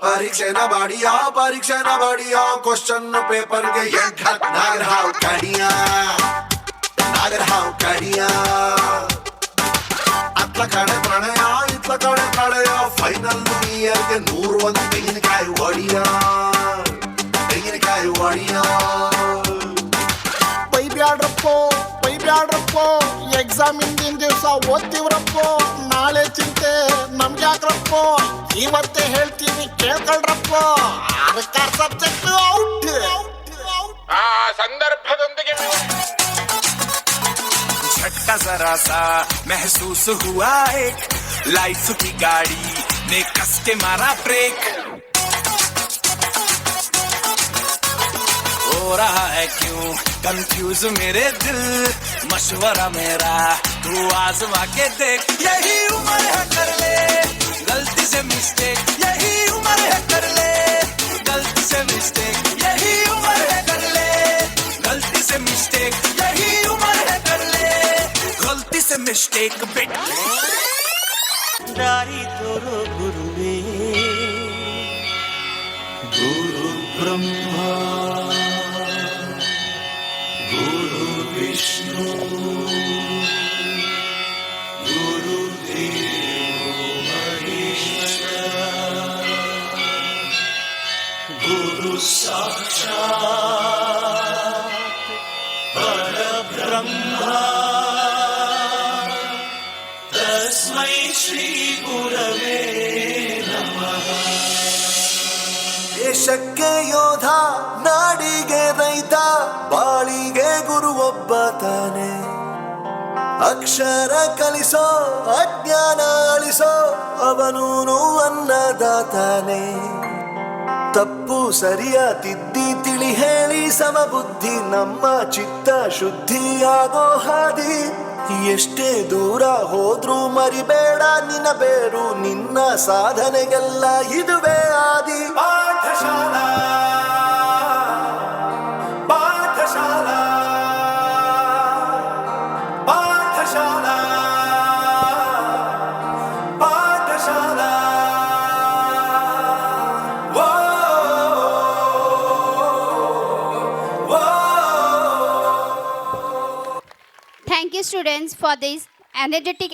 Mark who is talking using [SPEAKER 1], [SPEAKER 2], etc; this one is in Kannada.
[SPEAKER 1] ಪರೀಕ್ಷೆನ ಬಾಡಿಯಾ ಕ್ವಶನ್ ಪೇಪರ್ಗೆ ಎಂಟ್ ನಾಗರಹಾವ್ ಕಡಿಯಾ ಅತ್ಲ ಕಡೆ ಪ್ರಣಯ ಇತ್ಲ ಕಡೆ ಕಳೆಯ ಫೈನಲ್ ಇಯರ್ಗೆ 101 ತೆಂಗಿನಕಾಯಿ ಒಡಿಯಾ
[SPEAKER 2] ಬೈಬ್ಯಾಡ್ರಪ್ಪೋ ಎಕ್ಸಾಮ್ ಹಿಂದಿನ ದಿವಸ ಓದ್ತಿವ್ರಪ್ಪೋ ನಾಳೆ ಚಿಂತೆ ನಮ್ಗೆ ಯಾಕ್ರಪ್ಪೋ ಇವತ್ತೇ ಹೇಳ್ತೀನಿ ಕೇಳ್ಕೊಳ್ರಪ್ಪೋ ಅದಕ್ಕೆ ಸಬ್ಜೆಕ್ಟ್ ಔಟ್
[SPEAKER 3] ಆ ಸಂದರ್ಭದೊಂದಿಗೆ
[SPEAKER 4] झटका जरा सा महसूस हुआ एक लाइफ की गाड़ी ने कस के मारा ब्रेक हो रहा है क्यों कंफ्यूज मेरे दिल मशवरा मेरा तू आजमा के देख यही उम्र है कर ले गलती से मिस्टेक यही उम्र है कर ले गलती से मिस्टेक यही उम्र है कर ले गलती से मिस्टेक यही उम्र है कर ले गलती से मिस्टेक बेट
[SPEAKER 5] दारी तोरो गुरुवे गुरु ब्रह्मा गुरु विष्णु गुरु देवो महेश्वरा गुरु साक्षात् परब्रह्मा तस्मै श्री गुरवे नमः
[SPEAKER 1] ದೇಶಕ್ಕೆ ಯೋಧ ನಾಡಿಗೆ ರೈತ ಬಾಳಿಗೆ ಗುರು ಒಬ್ಬ ತಾನೆ ಅಕ್ಷರ ಕಲಿಸೋ ಅಜ್ಞಾನ ಅಳಿಸೋ ಅವನೂನು ಅನ್ನದಾತಾನೆ ತಪ್ಪು ಸರಿಯ ತಿದ್ದಿ ತಿಳಿ ಹೇಳಿ ಸಮಬುದ್ಧಿ ನಮ್ಮ ಚಿತ್ತ ಶುದ್ಧಿಯಾಗೋ ಹಾದಿ ಎಷ್ಟೇ ದೂರ ಹೋದ್ರೂ ಮರಿಬೇಡ ನಿನ್ನ ಬೇರು ನಿನ್ನ ಸಾಧನೆಗೆಲ್ಲ ಇದುವೇ ಆದಿ Pathshala Pathshala Pathshala Pathshala
[SPEAKER 6] Thank you, students, for this energetic